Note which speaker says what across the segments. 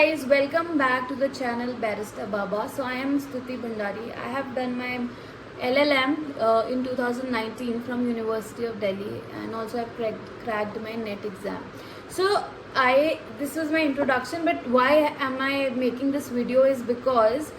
Speaker 1: guys, welcome back to the channel Barrister Baba. So I am Stuti Bhandari. I have done my LLM in 2019 from University of Delhi, and also I've cracked my NET exam. So this was my introduction, but why am I making this video is because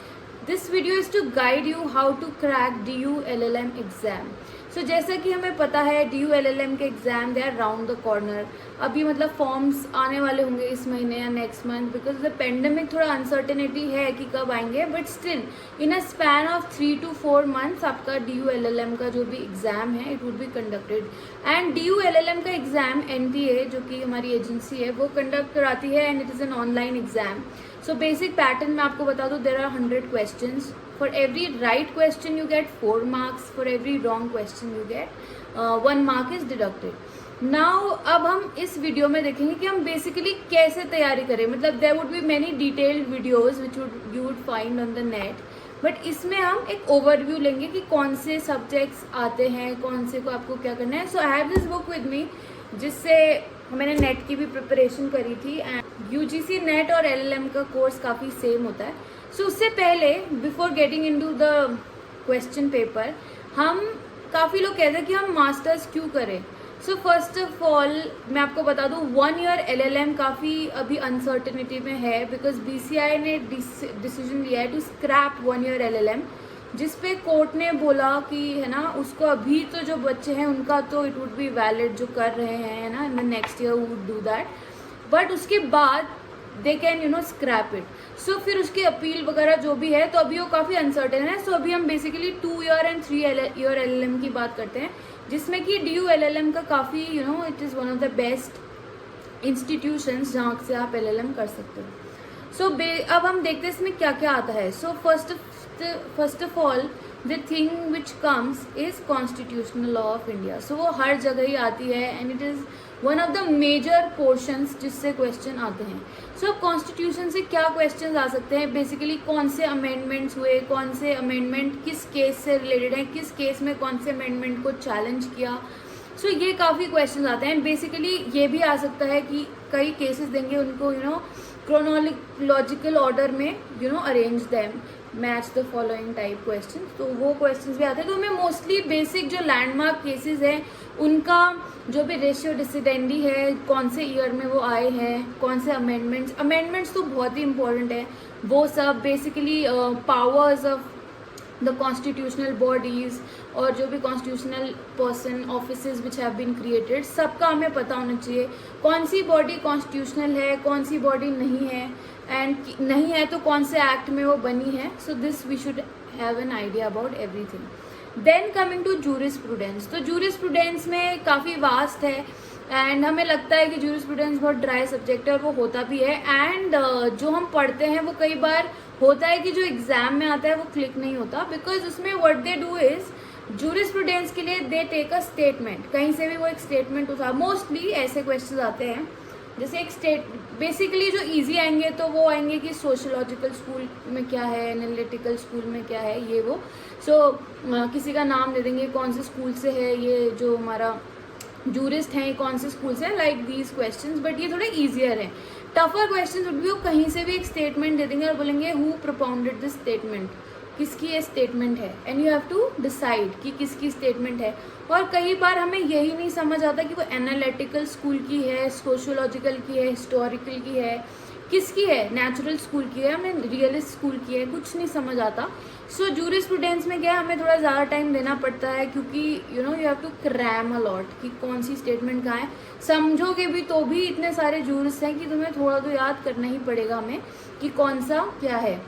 Speaker 1: this video is to guide you how to crack DU LLM exam. So जैसा कि हमें पता है DU LLM के exam they are round the corner. अभी मतलब forms आने वाले होंगे इस महीने या next month, because the pandemic थोड़ा अनसर्टेनिटी है कि कब आएंगे, but still in a span of 3 to 4 months आपका DU LLM का जो भी एग्जाम है it would be conducted. And DU LLM का एग्जाम NTA जो कि हमारी एजेंसी है वो कंडक्ट कराती है, and it is an online exam. So basic pattern मैं आपको बता दूँ, there are 100 questions. For every right question you get 4 marks. For every wrong question you get 1 mark is deducted. Now अब हम इस वीडियो में देखेंगे कि हम बेसिकली कैसे तैयारी करें. मतलब there would be many detailed videos which you would find on the net. But इसमें हम एक ओवरव्यू लेंगे कि कौन से सब्जेक्ट्स आते हैं, कौन से को आपको क्या करना है. So I have this book with me जिससे मैंने नेट की भी प्रिपरेशन करी थी. एंड यूजीसी नेट और एलएलएम का कोर्स काफ़ी सेम होता है. सो उससे पहले before getting into the question paper, हम काफ़ी लोग कहते हैं कि हम मास्टर्स क्यों करें. सो फर्स्ट ऑफ ऑल मैं आपको बता दूं 1 year LLM काफ़ी अभी अनसर्टेनिटी में है, बिकॉज BCI ने डिसीजन लिया है टू स्क्रैप 1 year LLM, जिस पे कोर्ट ने बोला कि है ना उसको अभी तो जो बच्चे हैं उनका तो इट वुड बी वैलिड जो कर रहे हैं है ना, in the next year would do that, but उसके बाद दे कैन स्क्रैप इट. सो फिर उसकी अपील वगैरह जो भी है, तो अभी वो काफ़ी अनसर्टेन है. सो अभी हम basically 2 year and 3 year LLM की बात करते हैं, जिसमें कि DU LLM का काफ़ी it is one of the best institutions जहाँ से आप LLM कर सकते हो. सो अब हम देखते हैं इसमें क्या क्या आता है. So first of all the thing which comes is constitutional law of India. So वो हर जगह ही आती है, and it is one of the major portions जिससे क्वेश्चन आते हैं. सो अब कॉन्स्टिट्यूशन से क्या क्वेश्चन आ सकते हैं, बेसिकली कौन से अमेंडमेंट्स हुए, कौन से अमेंडमेंट किस केस से रिलेटेड हैं, किस केस में कौन से अमेंडमेंट को चैलेंज किया. सो ये काफ़ी क्वेश्चन आते हैं. एंड बेसिकली ये भी आ सकता है कि कई केसेस देंगे उनको क्रोनोलॉजिकल ऑर्डर में arrange them, match the following type question. तो वो क्वेश्चंस भी आते हैं. तो हमें मोस्टली बेसिक जो लैंडमार्क केसेस हैं उनका जो भी रेशियो डिसिडेंडी है, कौन से ईयर में वो आए हैं, कौन से अमेंडमेंट्स तो बहुत ही इंपॉर्टेंट है. वो सब basically powers of the constitutional bodies और जो भी constitutional person offices which have been created, सबका हमें पता होना चाहिए कौन सी बॉडी कॉन्स्टिट्यूशनल है, कौन सी बॉडी नहीं है, एंड नहीं है तो कौन से एक्ट में वो बनी है. So this we should have an idea about everything. Then coming to jurisprudence. तो जूरिस्प्रूडेंस में काफ़ी वास्ट है, एंड हमें लगता है कि जूरिस्प्रूडेंस बहुत ड्राई सब्जेक्ट है, और वो होता भी है. एंड जो हम पढ़ते हैं वो कई बार होता है कि जो एग्जाम में आता है वो क्लिक नहीं होता, बिकॉज उसमें what they do is jurisprudence के लिए दे टेक अ स्टेटमेंट. कहीं से भी वो एक स्टेटमेंट उठा, मोस्टली ऐसे क्वेश्चन आते हैं जैसे एक बेसिकली जो इजी आएंगे तो वो आएंगे कि सोशियोलॉजिकल स्कूल में क्या है, एनालिटिकल स्कूल में क्या है, ये वो. सो किसी का नाम दे देंगे कौन से स्कूल से है, ये जो हमारा जूरिस्ट हैं कौन से स्कूल से, लाइक दीज क्वेश्चंस. बट ये थोड़े ईजियर हैं. टफर क्वेश्चंस वुड बी वो कहीं से भी एक स्टेटमेंट दे देंगे और बोलेंगे हु प्रोपाउंडेड दिस स्टेटमेंट, किसकी ये स्टेटमेंट है, and you have to decide कि किसकी स्टेटमेंट है. और कई बार हमें यही नहीं समझ आता कि वो एनालिटिकल स्कूल की है, सोशियोलॉजिकल की है, हिस्टोरिकल की है, किसकी है, नेचुरल स्कूल की है, हमें रियलिस्ट स्कूल की है, कुछ नहीं समझ आता. सो जूरिस्प्रूडेंस में क्या है, हमें थोड़ा ज़्यादा टाइम देना पड़ता है, क्योंकि you have to cram a lot कि कौन सी स्टेटमेंट कहाँ है. समझोगे भी तो भी इतने सारे जूरिस्ट हैं कि तुम्हें थोड़ा तो याद करना ही पड़ेगा हमें कि कौन सा क्या है.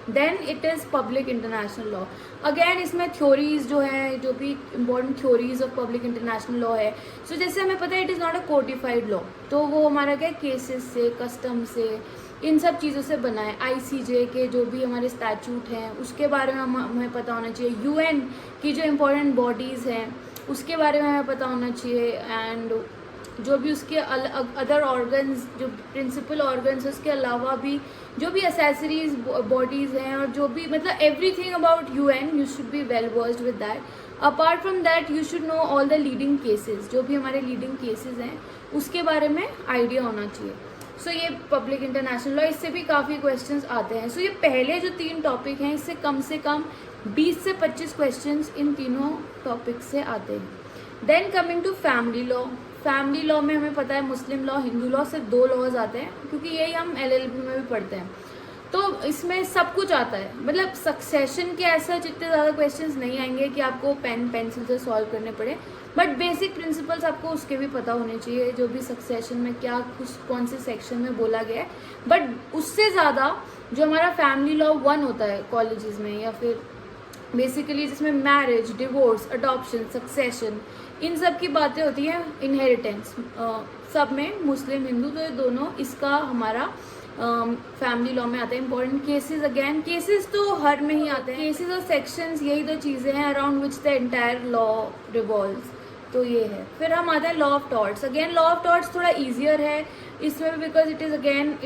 Speaker 1: Then it is public international law. Again इसमें थ्योरीज जो है, जो भी important theories of public international law है. सो जैसे हमें पता है it is not a codified law, तो वो हमारा क्या केसेस से, कस्टम से, इन सब चीज़ों से बना है. ICJ के जो भी हमारे स्टैचूट हैं उसके बारे में हमें पता होना चाहिए. UN की जो इम्पोर्टेंट बॉडीज़ हैं उसके बारे में हमें पता होना चाहिए. एंड जो भी उसके अदर ऑर्गन्स, जो प्रिंसिपल ऑर्गन्स, उसके अलावा भी जो भी एसेसरीज बॉडीज़ हैं, और जो भी मतलब everything about UN you should be well versed with that. Apart from that you should know all the leading cases, जो भी हमारे लीडिंग केसेस हैं उसके बारे में आइडिया होना चाहिए. सो ये पब्लिक इंटरनेशनल लॉ, इससे भी काफ़ी क्वेश्चंस आते हैं. सो ये पहले जो 3 टॉपिक हैं इससे कम 20 से 25 क्वेश्चंस इन तीनों टॉपिक से आते हैं. Then coming to family law. Family law में हमें पता है मुस्लिम लॉ, हिंदू लॉ से 2 लॉज आते हैं, क्योंकि यही हम LLB में भी पढ़ते हैं. तो इसमें सब कुछ आता है, मतलब सक्सेशन के ऐसा जितने ज़्यादा क्वेश्चंस नहीं आएंगे कि आपको पेन पेंसिल से सॉल्व करने पड़े, बट बेसिक प्रिंसिपल्स आपको उसके भी पता होने चाहिए, जो भी सक्सेशन में क्या कुछ कौन से सेक्शन में बोला गया है. बट उससे ज़्यादा जो हमारा फैमिली लॉ 1 होता है कॉलेजेस में, या फिर बेसिकली जिसमें मैरिज, डिवोर्स, अडॉप्शन, सक्सेशन, इन सब की बातें होती हैं. इनहेरिटेंस सब में मुस्लिम हिंदू, तो ये दोनों इसका हमारा फैमिली लॉ में आते हैं. इंपॉर्टेंट केसेस, अगेन केसेस तो हर में ही आते हैं. केसेस और सेक्शंस यही 2 चीज़ें हैं around which the entire law revolves. तो ये है. फिर हम आते हैं law of torts. Again law of torts थोड़ा ईजियर है इसमें, because it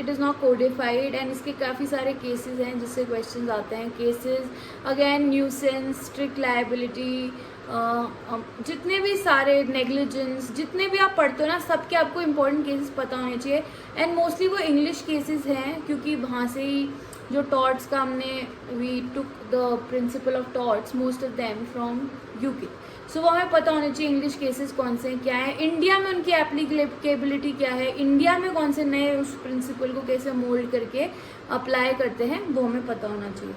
Speaker 1: is not codified, and इसके काफ़ी सारे केसेस हैं जिससे क्वेश्चन आते हैं. Cases again nuisance, strict liability, जितने भी सारे नेग्लिजेंस, जितने भी आप पढ़ते हो ना, सबके आपको इंपॉर्टेंट केसेस पता होने चाहिए. एंड मोस्टली वो इंग्लिश केसेस हैं, क्योंकि वहाँ से ही जो टॉर्ट्स का हमने we took the principle of torts most of them from UK. So वो हमें पता होने चाहिए इंग्लिश केसेस कौन से क्या है, इंडिया में उनकी एप्लीकेबिलिटी क्या है, इंडिया में कौन से नए उस प्रिंसिपल को कैसे मोल्ड करके अप्लाई करते हैं, वो हमें पता होना चाहिए.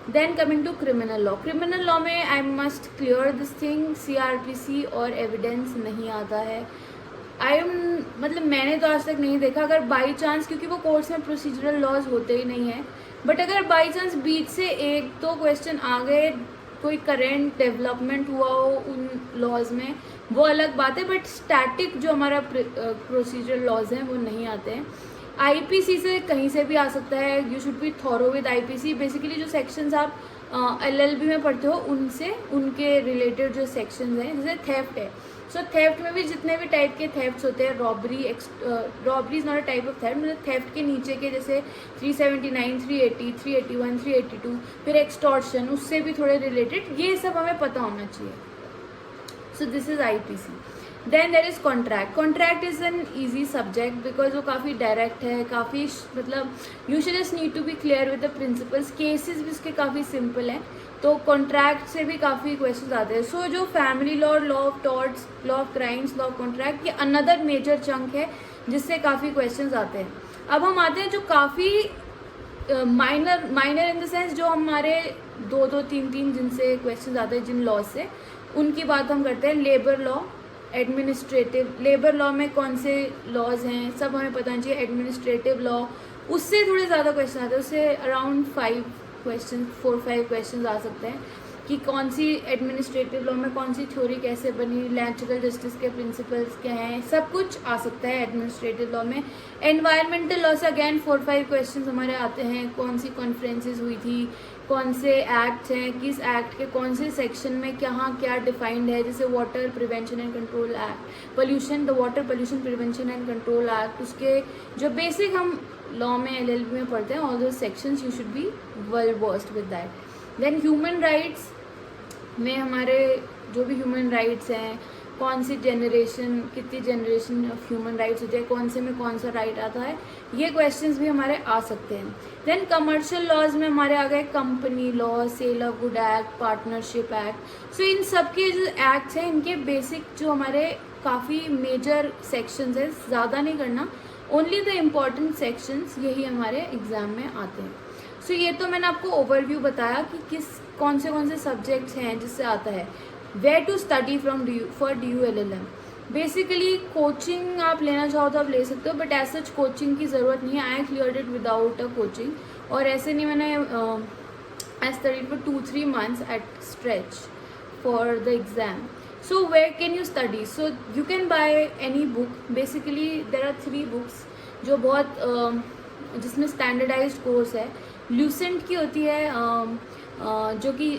Speaker 1: Then coming to criminal law. Criminal law में I must clear this thing, CRPC और एविडेंस नहीं आता है. मतलब मैंने तो आज तक नहीं देखा. अगर बाई चांस, क्योंकि वो कोर्स में प्रोसीजरल लॉज होते ही नहीं है, बट अगर बाई चांस बीच से 1-2 क्वेश्चन आ गए, कोई करेंट डेवलपमेंट हुआ हो उन लॉज में, वो अलग बात है. बट स्टैटिक जो हमारा प्रोसीजरल लॉज हैं वो नहीं आते हैं. IPC से कहीं से भी आ सकता है. You should B thorough with IPC. Basically जो सेक्शंस आप LLB में पढ़ते हो उनसे, उनके रिलेटेड जो सेक्शंस हैं, जैसे थेफ्ट है. सो थेफ्ट में भी जितने भी टाइप के थेफ्ट्स होते हैं, robbery is not a type of theft, मतलब थेफ्ट के नीचे के जैसे 379, 380, 381, 382, फिर एक्सटॉर्शन, उससे भी थोड़े रिलेटेड, ये सब हमें पता होना चाहिए. So this is IPC. Then there is contract. Contract is an easy subject, because वो काफ़ी डायरेक्ट है, काफ़ी मतलब you should just need to be clear with the principles. Cases भी उसके काफ़ी सिंपल हैं, तो कॉन्ट्रैक्ट से भी काफ़ी क्वेश्चन आते हैं. सो जो family law, law of torts, law of crimes, law of contract, ये अनदर मेजर चंक है जिससे काफ़ी क्वेश्चन आते हैं. अब हम आते हैं जो काफ़ी माइनर इन द सेंस, जो हमारे 2-2, 3-3 जिनसे क्वेश्चन आते हैं जिन लॉ से, उनकी बात हम करते हैं. Labour law, administrative. Labour law में कौन से लॉज हैं सब हमें पता चाहिए. एडमिनिस्ट्रेटिव लॉ, उससे थोड़े ज़्यादा क्वेश्चन आते हैं, उससे अराउंड 4-5 क्वेश्चन आ सकते हैं कि कौन सी एडमिनिस्ट्रेटिव लॉ में कौन सी थ्योरी कैसे बनी, नेचुरल जस्टिस के प्रिंसिपल्स क्या हैं, सब कुछ आ सकता है एडमिनिस्ट्रेटिव लॉ में. एनवायरमेंटल लॉ से अगेन 4-5 क्वेश्चन हमारे आते हैं. कौन सी कॉन्फ्रेंसेज हुई थी, कौन से एक्ट हैं, किस एक्ट के कौन से सेक्शन में कहाँ क्या डिफाइंड है, जैसे water prevention and control act, pollution, the water pollution prevention and control act, उसके जो बेसिक हम लॉ में LLB में पढ़ते हैं, although sections you should be well versed with that. Then human rights में हमारे जो भी ह्यूमन राइट्स हैं, कौन सी जनरेशन, कितनी जनरेशन ऑफ ह्यूमन राइट्स होते हैं, कौन से में कौन सा राइट आता है, ये क्वेश्चंस भी हमारे आ सकते हैं. देन कमर्शियल लॉज में हमारे आ गए company law, sale of good act, partnership act. So इन सब के जो एक्ट्स हैं, इनके बेसिक जो हमारे काफ़ी मेजर सेक्शंस हैं, ज़्यादा नहीं करना, ओनली द इम्पॉर्टेंट सेक्शंस यही हमारे एग्जाम में आते हैं. सो ये तो मैंने आपको ओवरव्यू बताया कि कौन से सब्जेक्ट्स हैं जिससे आता है. Where to study from for DU LLM. Basically coaching आप लेना चाहो तो आप ले सकते हो, बट एज सच कोचिंग की ज़रूरत नहीं है. I cleared it without a coaching. और ऐसे नहीं, मैंने I studied for 2-3 months at stretch for the exam. So where can you study? So you can buy any book. Basically there are 3 books जो बहुत जिसमें स्टैंडर्डाइज्ड कोर्स है. Lucent की होती है, जो कि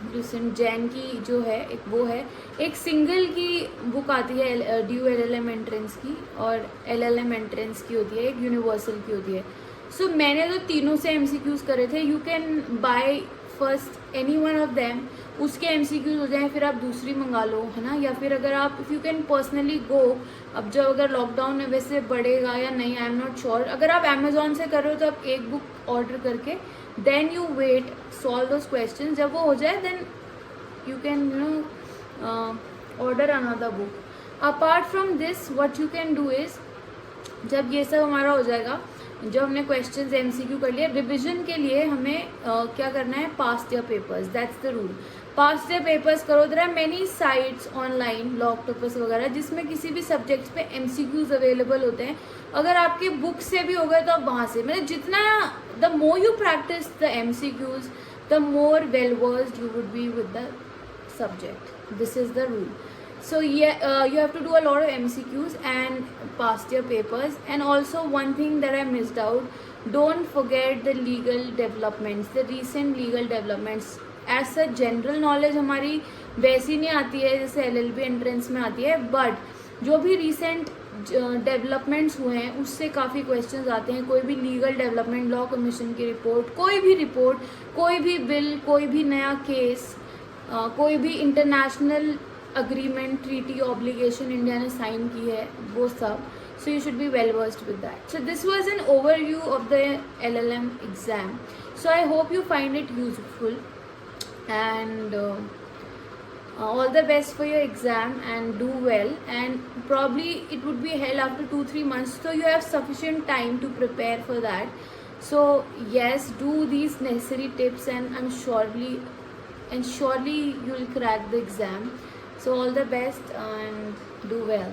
Speaker 1: ल्यूसेंट जैन की जो है एक वो है. एक सिंगल की बुक आती है DU LLM एंट्रेंस की, और LLM एंट्रेंस की होती है, एक यूनिवर्सल की होती है. सो मैंने तो तीनों से MCQs करे थे. You can by first any one of them, उसके MCQs हो जाएं, फिर आप दूसरी मंगा लो, है ना. या फिर अगर आप इफ़ यू कैन पर्सनली गो, अब जब अगर लॉकडाउन वैसे बढ़ेगा या नहीं, आई एम नॉट श्योर. अगर आप अमेजोन से कर रहे हो तो आप एक बुक ऑर्डर करके then you wait, solve those question. जब वो हो जाए then you can order another book. Apart from this, what you can do is, जब ये सब हमारा हो जाएगा, जब हमने क्वेश्चंस MCQ कर लिए, रिविजन के लिए हमें क्या करना है, pass your papers. That's the rule. Pass your papers करो. There are many sites online, लॉकटॉपर्स वगैरह, जिसमें किसी भी सब्जेक्ट्स पे MCQs अवेलेबल होते हैं. अगर आपके बुक से भी हो गए तो आप वहाँ से, मतलब जितना, the more you practice the MCQs, the more well versed you would be with the subject. This is the rule. So yeah, you have to do a lot of MCQs and pass your papers. And also one thing that I missed out, don't forget the legal developments, the recent legal developments. As a general knowledge हमारी वैसी नहीं आती है जैसे LLB entrance में आती है, but जो भी रिसेंट डेवलपमेंट्स हुए हैं उससे काफ़ी क्वेश्चंस आते हैं. कोई भी लीगल डेवलपमेंट, लॉ कमीशन की रिपोर्ट, कोई भी रिपोर्ट, कोई भी बिल, कोई भी नया केस, कोई भी international agreement, treaty, obligation India ने साइन की है, वो सब. So you should be well versed with that. So this was an overview of the LLM exam. So I hope you find it useful and all the best for your exam and do well. And probably it would be held after 2-3 months, so you have sufficient time to prepare for that. So yes, do these necessary tips and surely you will crack the exam. So all the best and do well.